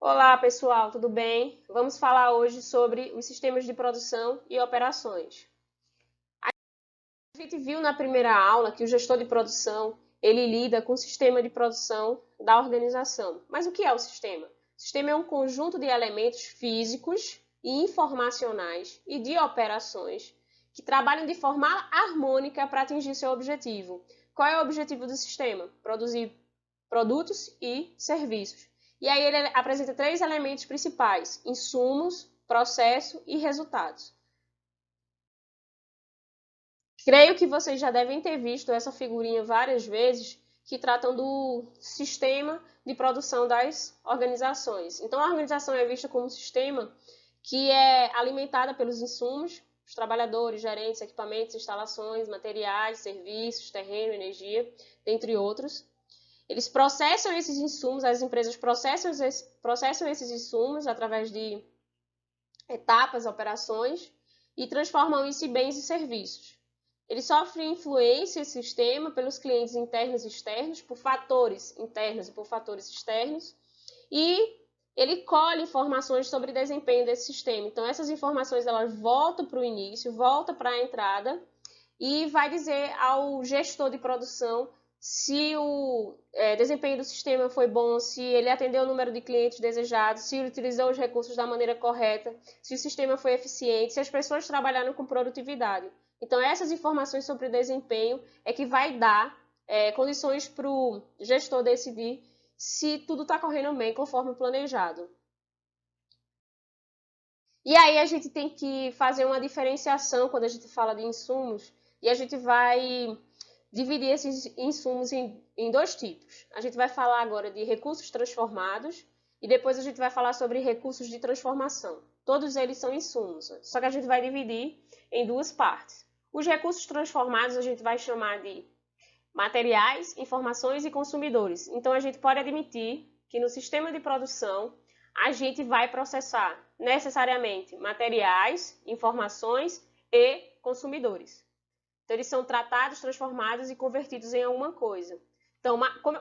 Olá, pessoal, tudo bem? Vamos falar hoje sobre os sistemas de produção e operações. A gente viu na primeira aula que o gestor de produção, ele lida com o sistema de produção da organização. Mas o que é o sistema? O sistema é um conjunto de elementos físicos e informacionais e de operações que trabalham de forma harmônica para atingir seu objetivo. Qual é o objetivo do sistema? Produzir produtos e serviços. E aí ele apresenta três elementos principais: insumos, processo e resultados. Creio que vocês já devem ter visto essa figurinha várias vezes, que tratam do sistema de produção das organizações. Então, a organização é vista como um sistema que é alimentada pelos insumos, os trabalhadores, gerentes, equipamentos, instalações, materiais, serviços, terreno, energia, dentre outros. Eles processam esses insumos, as empresas processam esses insumos através de etapas, operações, e transformam isso em bens e serviços. Ele sofre influência, esse sistema, pelos clientes internos e externos, por fatores internos e por fatores externos, e ele colhe informações sobre o desempenho desse sistema. Então, essas informações elas voltam para o início, voltam para a entrada, e vai dizer ao gestor de produção se o desempenho do sistema foi bom, se ele atendeu o número de clientes desejados, se ele utilizou os recursos da maneira correta, se o sistema foi eficiente, se as pessoas trabalharam com produtividade. Então, essas informações sobre o desempenho é que vai dar condições para o gestor decidir se tudo está correndo bem conforme planejado. E aí a gente tem que fazer uma diferenciação quando a gente fala de insumos, e a gente vai dividir esses insumos em dois tipos. A gente vai falar agora de recursos transformados e depois a gente vai falar sobre recursos de transformação. Todos eles são insumos, só que a gente vai dividir em duas partes. Os recursos transformados a gente vai chamar de materiais, informações e consumidores. Então a gente pode admitir que no sistema de produção a gente vai processar necessariamente materiais, informações e consumidores. Então, eles são tratados, transformados e convertidos em alguma coisa. Então,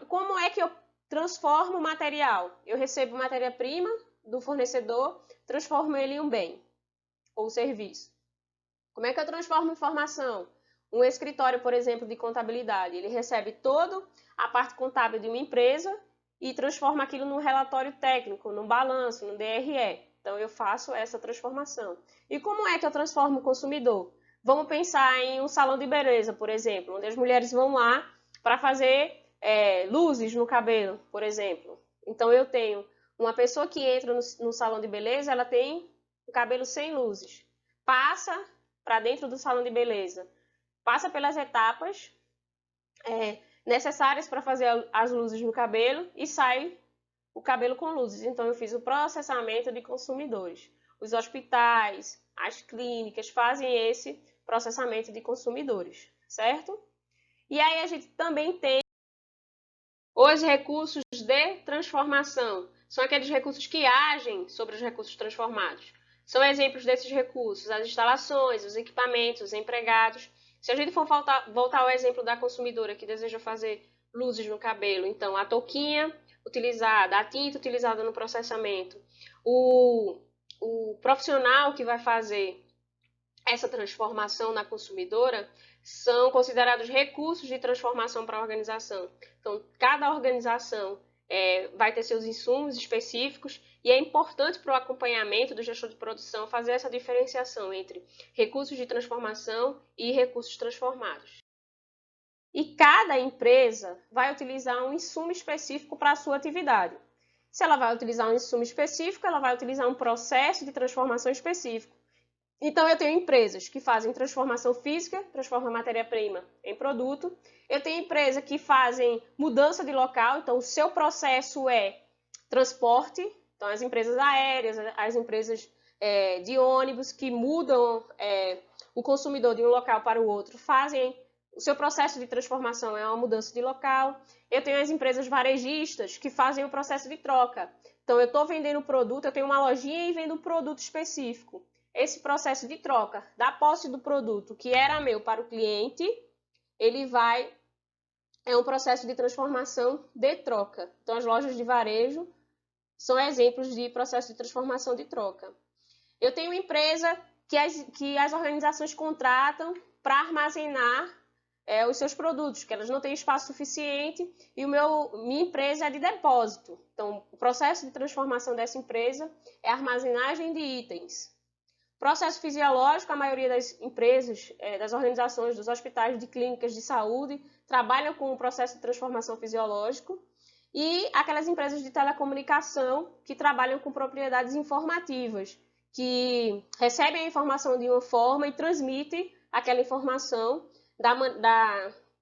como é que eu transformo o material? Eu recebo matéria-prima do fornecedor, transformo ele em um bem ou serviço. Como é que eu transformo informação? Um escritório, por exemplo, de contabilidade, ele recebe toda a parte contábil de uma empresa e transforma aquilo num relatório técnico, num balanço, num DRE. Então, eu faço essa transformação. E como é que eu transformo o consumidor? Vamos pensar em um salão de beleza, por exemplo, onde as mulheres vão lá para fazer luzes no cabelo, por exemplo. Então, eu tenho uma pessoa que entra no salão de beleza, ela tem o cabelo sem luzes. Passa para dentro do salão de beleza. Passa pelas etapas necessárias para fazer as luzes no cabelo e sai o cabelo com luzes. Então, eu fiz o processamento de consumidores. Os hospitais, as clínicas fazem esse processamento de consumidores, certo? E aí a gente também tem os recursos de transformação. São aqueles recursos que agem sobre os recursos transformados. São exemplos desses recursos: as instalações, os equipamentos, os empregados. Se a gente for voltar ao exemplo da consumidora que deseja fazer luzes no cabelo, então a touquinha utilizada, a tinta utilizada no processamento, o profissional que vai fazer essa transformação na consumidora são considerados recursos de transformação para a organização. Então, cada organização vai ter seus insumos específicos e é importante para o acompanhamento do gestor de produção fazer essa diferenciação entre recursos de transformação e recursos transformados. E cada empresa vai utilizar um insumo específico para a sua atividade. Se ela vai utilizar um insumo específico, ela vai utilizar um processo de transformação específico. Então, eu tenho empresas que fazem transformação física, transformam matéria-prima em produto. Eu tenho empresas que fazem mudança de local, então o seu processo é transporte. Então, as empresas aéreas, as empresas de ônibus que mudam o consumidor de um local para o outro, fazem o seu processo de transformação é uma mudança de local. Eu tenho as empresas varejistas que fazem o processo de troca. Então, eu estou vendendo produto, eu tenho uma lojinha e vendo um produto específico. Esse processo de troca da posse do produto que era meu para o cliente, é um processo de transformação de troca. Então, as lojas de varejo são exemplos de processo de transformação de troca. Eu tenho uma empresa que as organizações contratam para armazenar os seus produtos, que elas não têm espaço suficiente, e minha empresa é de depósito. Então, o processo de transformação dessa empresa é a armazenagem de itens. Processo fisiológico, a maioria das empresas, das organizações, dos hospitais, de clínicas de saúde, trabalham com o processo de transformação fisiológico. E aquelas empresas de telecomunicação que trabalham com propriedades informativas, que recebem a informação de uma forma e transmitem aquela informação da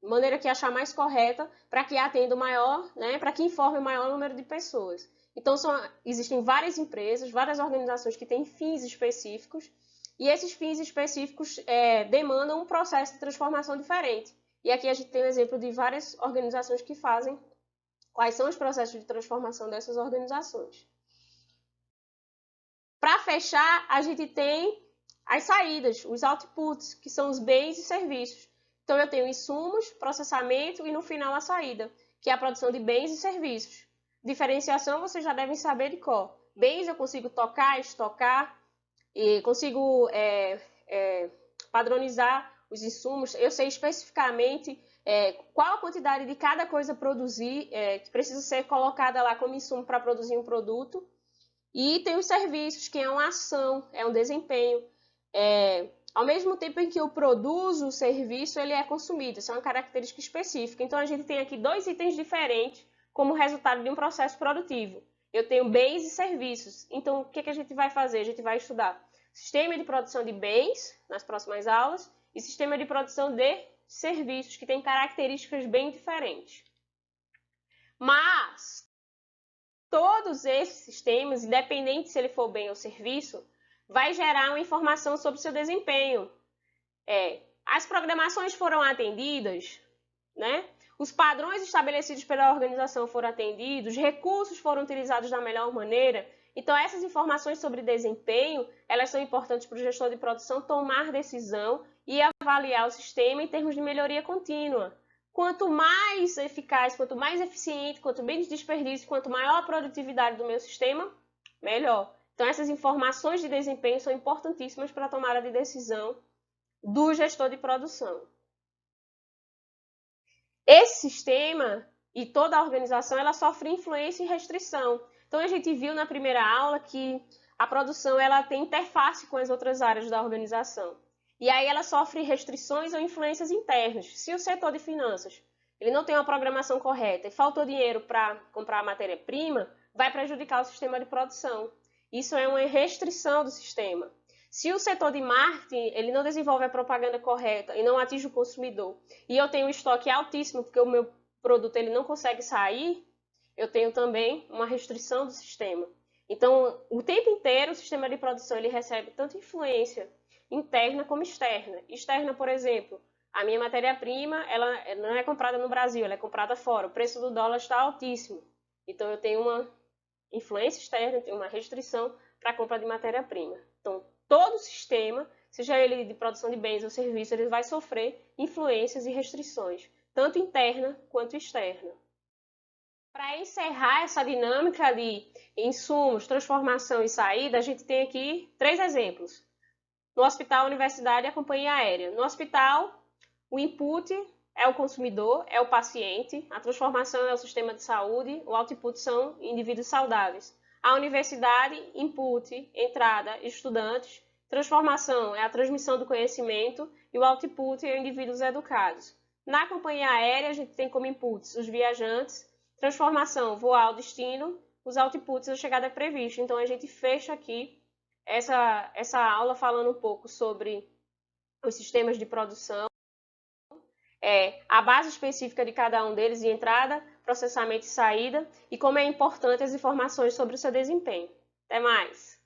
maneira que achar mais correta para que atenda o maior, para que informe o maior número de pessoas. Então, existem várias empresas, várias organizações que têm fins específicos, e esses fins específicos demandam um processo de transformação diferente. E aqui a gente tem um exemplo de várias organizações que fazem. Quais são os processos de transformação dessas organizações? Para fechar, a gente tem as saídas, os outputs, que são os bens e serviços. Então, eu tenho insumos, processamento e, no final, a saída, que é a produção de bens e serviços. Diferenciação, vocês já devem saber de cor. Bens eu consigo tocar, estocar, e consigo padronizar os insumos. Eu sei especificamente qual a quantidade de cada coisa produzir, que precisa ser colocada lá como insumo para produzir um produto. E tem os serviços, que é uma ação, é um desempenho. Ao mesmo tempo em que eu produzo o serviço, ele é consumido. Isso é uma característica específica. Então, a gente tem aqui dois itens diferentes como resultado de um processo produtivo. Eu tenho bens e serviços. Então, o que a gente vai fazer? A gente vai estudar sistema de produção de bens, nas próximas aulas, e sistema de produção de serviços, que tem características bem diferentes. Mas, todos esses sistemas, independente se ele for bem ou serviço, vai gerar uma informação sobre o seu desempenho. As programações foram atendidas, os padrões estabelecidos pela organização foram atendidos, os recursos foram utilizados da melhor maneira. Então, essas informações sobre desempenho, elas são importantes para o gestor de produção tomar decisão e avaliar o sistema em termos de melhoria contínua. Quanto mais eficaz, quanto mais eficiente, quanto menos desperdício, quanto maior a produtividade do meu sistema, melhor. Então, essas informações de desempenho são importantíssimas para a tomada de decisão do gestor de produção. Esse sistema e toda a organização, ela sofre influência e restrição. Então, a gente viu na primeira aula que a produção ela tem interface com as outras áreas da organização. E aí ela sofre restrições ou influências internas. Se o setor de finanças ele não tem uma programação correta e faltou dinheiro para comprar a matéria-prima, vai prejudicar o sistema de produção. Isso é uma restrição do sistema. Se o setor de marketing ele não desenvolve a propaganda correta e não atinge o consumidor, e eu tenho um estoque altíssimo porque o meu produto ele não consegue sair, eu tenho também uma restrição do sistema. Então, o tempo inteiro o sistema de produção ele recebe tanto influência interna como externa. Externa, por exemplo, a minha matéria-prima ela não é comprada no Brasil, ela é comprada fora. O preço do dólar está altíssimo. Então, eu tenho uma influência externa, eu tenho uma restrição para a compra de matéria-prima. Então, todo o sistema, seja ele de produção de bens ou serviços, ele vai sofrer influências e restrições, tanto interna quanto externa. Para encerrar essa dinâmica de insumos, transformação e saída, a gente tem aqui 3 exemplos. No hospital, universidade e a companhia aérea. No hospital, o input é o consumidor, é o paciente, a transformação é o sistema de saúde, o output são indivíduos saudáveis. A universidade, input, entrada, estudantes, transformação é a transmissão do conhecimento e o output é indivíduos educados. Na companhia aérea, a gente tem como inputs os viajantes, transformação, voar ao destino, os outputs, a chegada prevista. Então, a gente fecha aqui essa aula falando um pouco sobre os sistemas de produção, a base específica de cada um deles, de entrada, processamento e saída, e como é importante as informações sobre o seu desempenho. Até mais!